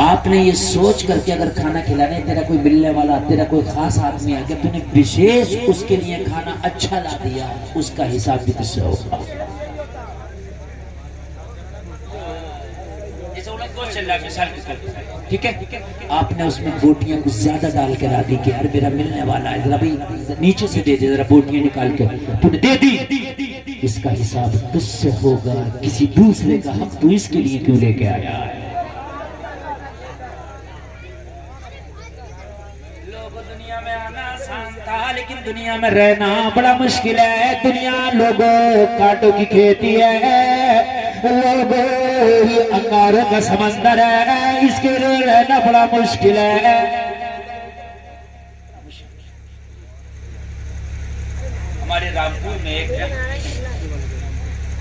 आपने ये सोच करके अगर खाना खिलाने तेरा कोई मिलने वाला, तेरा कोई खास आदमी आ गया, तूने विशेष उसके लिए खाना अच्छा ला दिया, उसका हिसाब भी तुझसे होगा। ठीक है, आपने उसमें बोटियां कुछ ज्यादा डाल के ला दी कि यार मेरा मिलने वाला है, जरा भाई नीचे से दे दे, जरा बोटियां निकाल के, तूने दे दी, इसका हिसाब तुझसे होगा। किसी दूसरे का हक तू इसके लिए क्यों लेके आया है? दुनिया में आना आसान था, लेकिन दुनिया में रहना बड़ा मुश्किल है। दुनिया लोगों कांटों की खेती है, लोगों ही अंगारों का समंदर है, इसके लिए रहना बड़ा मुश्किल है। हमारे रामपुर में एक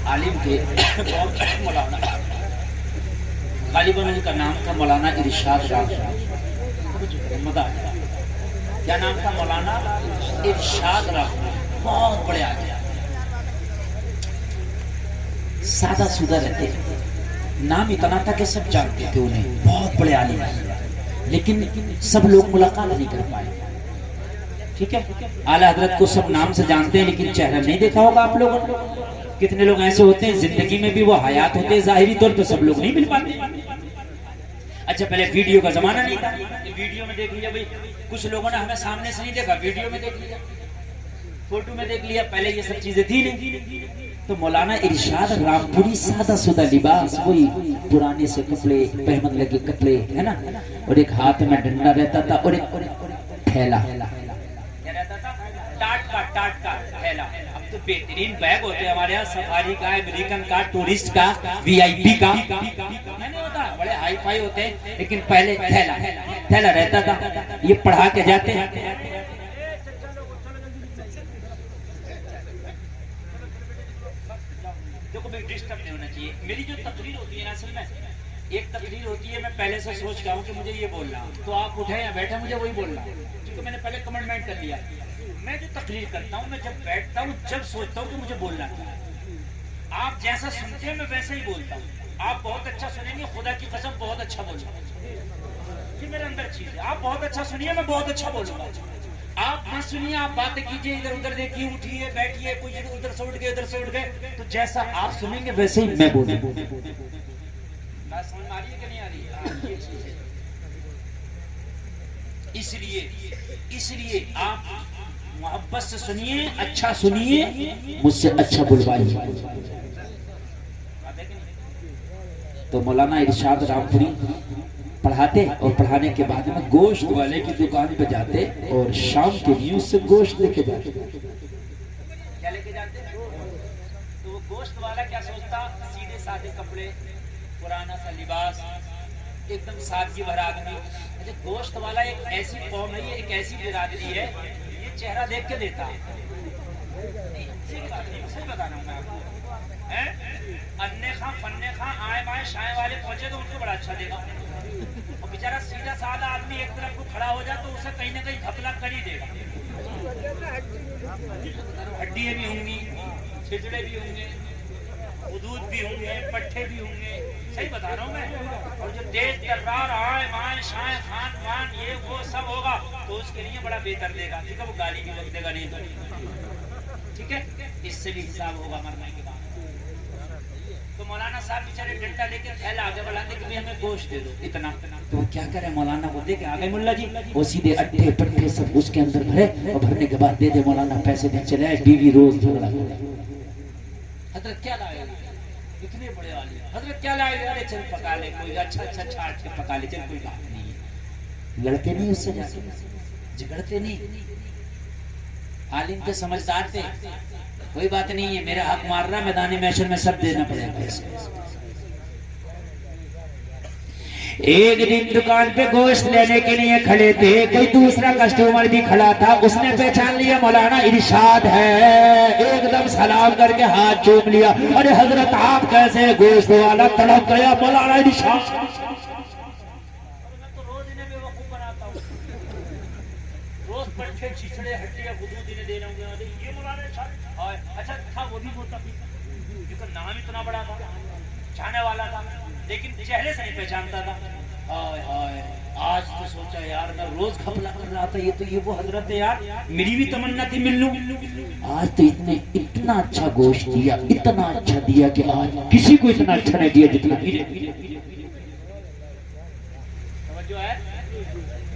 आलिम के मौलाना, गालिबन उनका नाम था मौलाना इरशाद राम। क्या नाम था? मौलाना इरशाद राम। बहुत बड़े आदमी, सादा सुदा रहते, नाम इतना था कि सब जानते थे उन्हें, बहुत बड़े आलिम, लेकिन सब लोग मुलाकात नहीं कर पाए। ठीक है, आला हजरत को सब नाम से जानते हैं, लेकिन चेहरा नहीं देखा होगा आप लोगों ने। कितने लोग ऐसे होते हैं जिंदगी में भी वो हयात होते हैं, जाहिरी तौर पर सब लोग नहीं मिल पाते। अच्छा, पहले वीडियो का जमाना नहीं था, वीडियो में देख लिया भाई, कुछ लोगों ने हमें सामने से नहीं देखा, वीडियो में देख लिया, फोटो में देख लिया, पहले ये सब चीजें थी नहीं। तो मौलाना इरशाद रामपुरी, सादा सुदा लिबास, वही पुराने से कपड़े, पहमद लगे कपड़े, है ना, और एक हाथ में डंडा रहता था और एक थैला, क्या रहता था? टाट का थैला। अब तो बेहतरीन बैग होते हैं हमारे यहाँ, सफारी का, अमेरिकन का, टूरिस्ट का, वीआईपी का, नहीं होता, बड़े हाई फाई होते हैं, लेकिन पहले थैला रहता था। ये पढ़ा के जाते हैं, देखो भाई डिस्टर्ब नहीं होना चाहिए। मेरी जो तकरीर होती है ना, असल में एक तकरीर होती है, मैं पहले से सोच गया हूँ कि मुझे ये बोलना, तो आप उठे या बैठे मुझे वही बोलना, क्योंकि मैंने पहले कमिटमेंट कर लिया। मैं जो तकरीर करता हूँ, मैं जब बैठता हूँ, जब सोचता हूँ कि मुझे बोलना है, आप जैसा सुनते हैं मैं वैसा ही बोलता हूँ। आप बहुत अच्छा सुनेंगे, खुदा की कसम बहुत अच्छा बोलूंगा, ये मेरे अंदर चीज है। आप बहुत अच्छा सुनिए, मैं बहुत अच्छा बोलूंगा। आप मत सुनिए, आप बातें कीजिए, इधर उधर देखिए, उठिए बैठिए, कोई उधर से उठ गए, इधर से उठ गए, तो जैसा आप सुनेंगे वैसे ही मैं बोलूंगा। बात समझ में आ रही है कि नहीं आ रही है? ये चीज है। इसलिए आप मोहब्बत से सुनिए, अच्छा सुनिए, मुझसे अच्छा बुलवाइए। तो मौलाना इरशाद रामपुरी पढ़ाते, और पढ़ाने के बाद में गोश्त वाले की दुकान पे जाते और शाम के लिए उससे गोश्त लेके जाते। क्या लेके जाते? तो वो गोश्त वाला क्या सोचता? सीधे साधे कपड़े, पुराना सा लिबास, एकदम सादगी भरा आदमी। अच्छा, गोश्त वाला एक ऐसी कौम है, एक ऐसी बिरादरी है, ये चेहरा देख के देता है। सही बता रहा हूँ मैं आपको, अन्ने खां फन्ने खां आए माए शाए वाले पहुंचे तो उनको बड़ा अच्छा देगा, और बेचारा सीधा साधा आदमी एक तरफ को खड़ा हो जाए तो उसे कहीं ना कहीं घपला कर ही देगा। हड्डियां भी होंगी, छिजड़े भी होंगे, दूध भी होंगे, पट्टे भी होंगे, सही बता रहा हूँ मैं। और जो तेज तर्रार आए माए शाए खान पान ये वो सब होगा तो उसके लिए बड़ा बेहतर देगा, ठीक है, वो गाली भी वक्त देगा नहीं तो, ठीक है, इससे भी हिसाब होगा मरने के बाद। तो मौलाना साहब बेचारे डंडा लेके थैला आगे बढ़ाते कि हमें गोश्त दे दो इतना, तो वो क्या करे, मौलाना को दे के आ गए मुल्ला जी, वो सीधे अट्ठे पट्टे सब उसके अंदर भरे, और भरने के बाद दे दे, मौलाना पैसे दे चले आए। बीवी रोज झगड़ा करे, हजरत क्या लाए, इतने बड़े वाले, हजरत क्या लाए? अरे चल पका ले, कोई अच्छा छाट के पका ले, चल कोई बात नहीं है। लड़ते नहीं उससे, झगड़ते नहीं, आलिम के समझदार थे, कोई बात नहीं है, मेरा हक मारना मैदानी मैशर में सब देना पड़ेगा। एक दिन दुकान पे गोश्त लेने के लिए खड़े थे, कोई दूसरा कस्टमर भी खड़ा था, उसने पहचान लिया मौलाना इरशाद है, एकदम सलाम करके हाथ चूम लिया। अरे हजरत आप कैसे? गोश्त वाला तड़प गया, मौलाना इरशाद। रोज पट्टे छिछड़े हड्डियां गुदूद इन्हें देना होंगे, ये मौलाना इरशाद। अच्छा था, वो भी बोलता, जिसका नाम इतना बड़ा था, जाने वाला था, लेकिन चेहरे से नहीं पहचानता था। हाय हाय, आज तो सोचा यार मैं रोज घपला कर रहा था, ये वो हजरत है यार, मेरी भी तमन्ना थी मिल लूं। आज तो इतना अच्छा गोश्त दिया, इतना अच्छा दिया कि आज किसी को इतना अच्छा नहीं दिया जितना समझो है।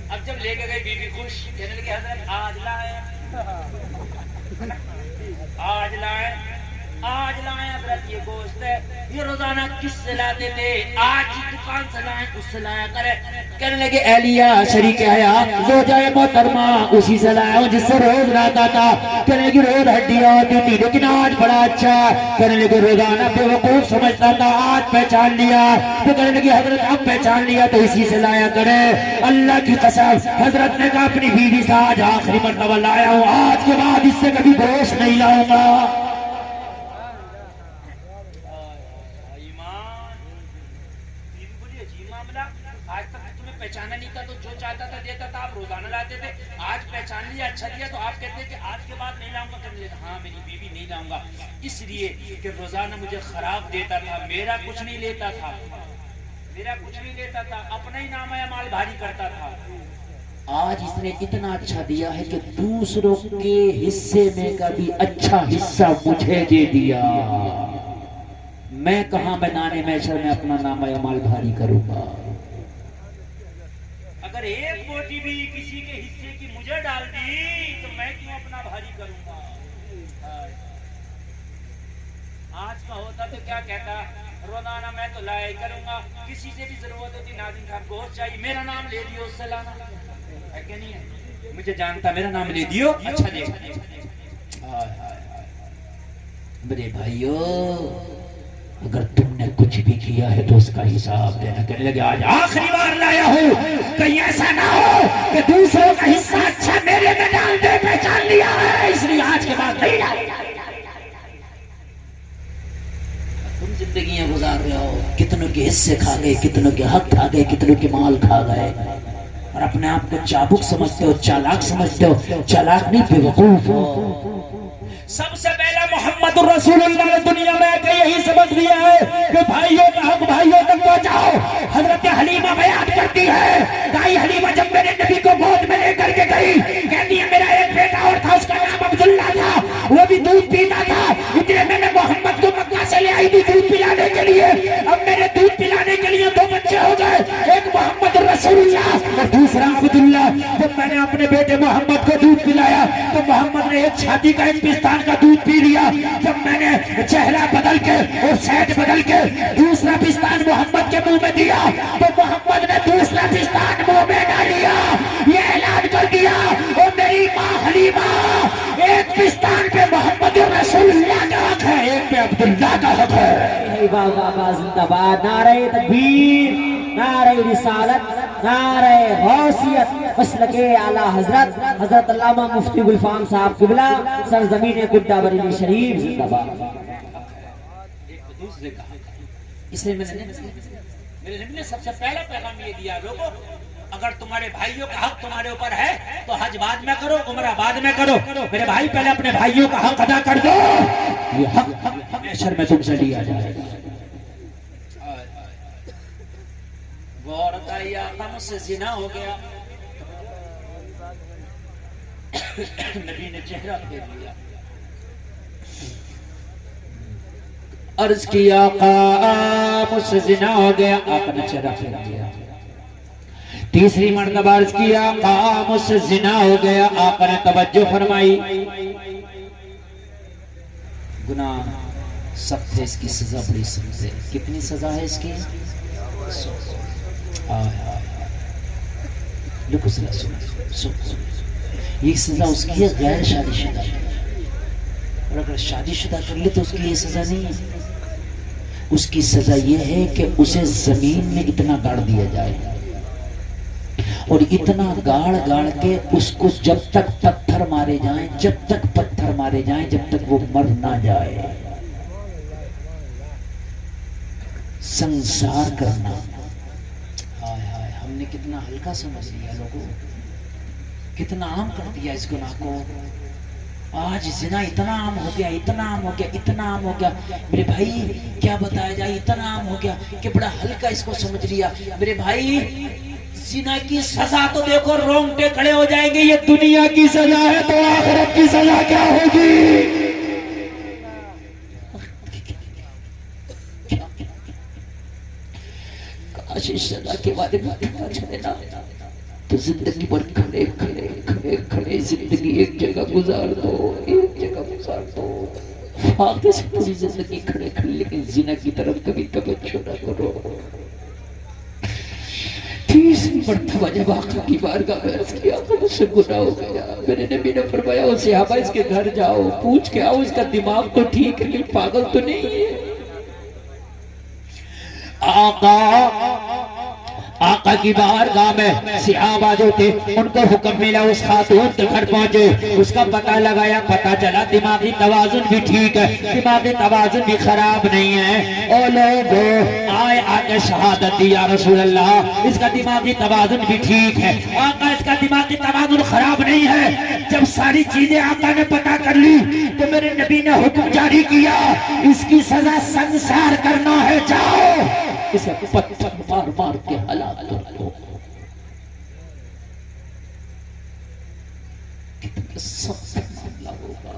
अब जब लेके गई बीबी खुश, कहने लगी हजरत आज लाए हजरत ये गोश्त है, ये रोजाना किससे लाते थे, आज दुकान से लाए उससे लाया करे। कहने लगे एलिया शरीक आया जो जाए मोहतरमा उसी से लाया हूं जिससे रोज लाता था। कहने लगी रोज हड्डियां होती थी लेकिन आज बड़ा अच्छा। कहने लगे रोजाना बेवकूफ समझता था, आज पहचान लिया। तो कहने लगी हजरत अब पहचान लिया तो इसी से लाया करे। अल्लाह की कसम, हजरत ने कहा अपनी बीवी से आज आखिरी मर्तबा लाया हूं, आज के बाद इससे कभी गोश्त नहीं लाऊंगा। आज तक तुम्हें पहचाना नहीं था तो जो चाहता था देता था, आप रोजाना लाते थे, आज पहचान लिया अच्छा दिया तो आप कहते कि आज के बाद नहीं लाऊंगा। करने लगा हाँ मेरी बीवी नहीं लाऊंगा इसलिए कि रोजाना मुझे खराब देता था, मेरा कुछ नहीं लेता था, अपना ही नाम है माल भारी करता था। आज इसने इतना अच्छा दिया है कि दूसरों के हिस्से में का भी अच्छा हिस्सा मुझे दे दिया। मैं कहां बनाने मैशर में अपना नाम माल भारी करूंगा। अगर एक बोटी भी किसी के हिस्से की मुझे डाल दी तो मैं क्यों अपना भारी करूंगा। आज का होता तो क्या कहता, रोजाना मैं तो लाया करूंगा, किसी से भी जरूरत होती नाज़िम साहब गोश्त चाहिए मेरा नाम ले दियो उससे लाना है क्या नहीं है, मुझे जानता मेरा नाम ले दियो अच्छा दे। मेरे भाइयों अगर तुमने कुछ भी किया है तो उसका हिसाब देना। कहने लगे आज आखिरी बार लाया हूं, कहीं ऐसा ना हो कि दूसरों का हिस्सा अच्छा मेरे में डाल दे, पहचान लिया है इसलिए आज के बाद नहीं लाया। तुम जिंदगियां गुजार रहे हो, कितनों के हिस्से खा गए, कितनों के हक खा गए, कितनों के माल खा गए और अपने आप को चाबुक समझते हो, चालाक समझते हो। चालाक नहीं बेवकूफ हो। सबसे पहला मोहम्मद रसूलुल्लाह ने दुनिया में आके यही सबक दिया है कि भाइयों का हक भाइयों तक पहुंचाओ। हजरत हलीमा बयान करती है, दाई हलीमा जब मेरे नबी को गोद में लेकर के गई, कहती है मेरा एक बेटा और था उसका नाम अब्दुल्ला था, वो भी दूध पीता था, इसलिए मैंने मोहम्मद को मक्का से ले आई थी दूध पिलाने के लिए। अब मेरे दूध पिलाने के लिए दो बच्चे हो गए, एक मोहम्मद रसूलुल्लाह और दूसरा अब्दुल्ला। जब मैंने अपने बेटे मोहम्मद को दूध पिलाया तो मोहम्मद ने एक छाती का एक पिस्तान का दूध पी लिया। जब मैंने चेहरा बदल के और सेट बदल के दूसरा पिस्तान मोहम्मद के मुंह में दिया तो मोहम्मद ने दूसरा पिस्तान मुंह में डाल लिया। ये ऐलान कर दिया और मेरी माँ हलीमा एक पिस्तान पे मोहम्मद रसूलुल्लाह का हक है, एक पे अब्दुल्ला का हक है। बाबा जिंदाबाद, नारे तकबीर, नारे रिसालत, नारे गौसियत, मसलके आला हजरत हजरत अल्लामा मुफ्ती गुलफाम साहब किबला सरजमीन गुड्डा बरेली शरीफ जिंदाबाद। दूसरे कहा इसलिए मेरे नबी ने सबसे पहला पैगाम ये दिया, लोगों अगर तुम्हारे भाइयों का हक तुम्हारे ऊपर है तो हज बाद में करो, उम्रा बाद में करो। मेरे भाई पहले अपने भाइयों का हक अदा कर दो, ये हक हमेशा में तुमसे लिया जाएगा। वो औरत आई आका मुझसे जिना हो गया, नबी ने चेहरा फेर लिया, अर्ज किया आका मुझसे जिना हो गया, आपने चेहरा फेर लिया। तीसरी मर्तबा अर्ज किया आका मुझसे जिना हो गया, आपने तवज्जो फरमाई। गुनाह सब थे, इसकी सजा बड़ी सख्त है। कितनी सजा है इसकी? ये सजा उसकी है गैर शादीशुदा, और अगर शादीशुदा कर ले तो उसकी ये सजा नहीं है। उसकी सजा ये है कि उसे जमीन में इतना गाड़ दिया जाए और इतना गाड़ के उसको जब तक पत्थर मारे जाएं, जब तक पत्थर मारे जाएं, जब तक वो मर ना जाए। संसार करना, हाय हाय, हमने कितना हल्का समझ लिया लोगों, कितना आम कर दिया इस गुनाह को। आज जिना इतना आम हो गया, इतना आम हो गया, इतना आम हो गया मेरे भाई, क्या बताया जाए, इतना आम हो गया कि बड़ा हल्का इसको समझ लिया मेरे भाई। जिना की सजा तो देखो रोंगटे खड़े हो जाएंगे, ये दुनिया की सजा है तो आखिरत की सजा क्या होगी। काश इस सजा के बारे में पता चले ना तो जिंदगी भर खड़े खड़े खड़े खड़े जिंदगी एक जगह गुजार दो, एक जगह गुजार दो, फाके से पूरी जिंदगी खड़े खड़े, लेकिन जिना की तरफ कभी तवज्जो ना करो। 30 मरतबा जब आका की बारगाह में अर्ज़ किया तो मुझसे गुनाह हो गया, मेरे नबी ने फरमाया ओ सहाबा इसके घर जाओ, पूछ के आओ इसका दिमाग तो ठीक है, पागल तो नहीं है। आका की बारगाह में सहाबा जो थे उनको हुक्म मिला, उस खातून के घर पहुंचे, उसका पता लगाया, पता चला दिमागी तवाजुन भी ठीक है, दिमागी तवाजुन भी खराब नहीं है। ओ लोगों आए आके शहादत दी या रसूल अल्लाह इसका दिमागी तवाजुन भी ठीक है। आका इसका दिमागी तवाजुन खराब नहीं है। जब सारी चीजें आका ने पता कर ली तो मेरे नबी ने हुक्म जारी किया, इसकी सजा संसार करना है, जाओ इसे पत्थर मार मार के हलाक कर लो। कितना सख्त मामला होगा।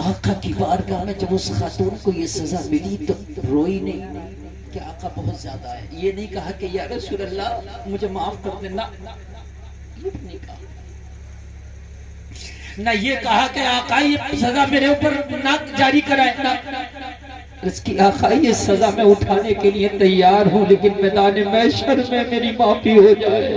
आका की बारगाह में जब उस खातून को ये सजा मिली तो रोई नहीं कि आका बहुत ज्यादा है, ये नहीं कहा कि या रसूल अल्लाह मुझे माफ कर देना, ये नहीं कहा ना, ये कहा कि आका ये सजा मेरे ऊपर ना जारी कराए ना, इसकी आका ये सजा मैं उठाने के लिए तैयार हूं, लेकिन मैदान महशर में मेरी माफी हो जाए।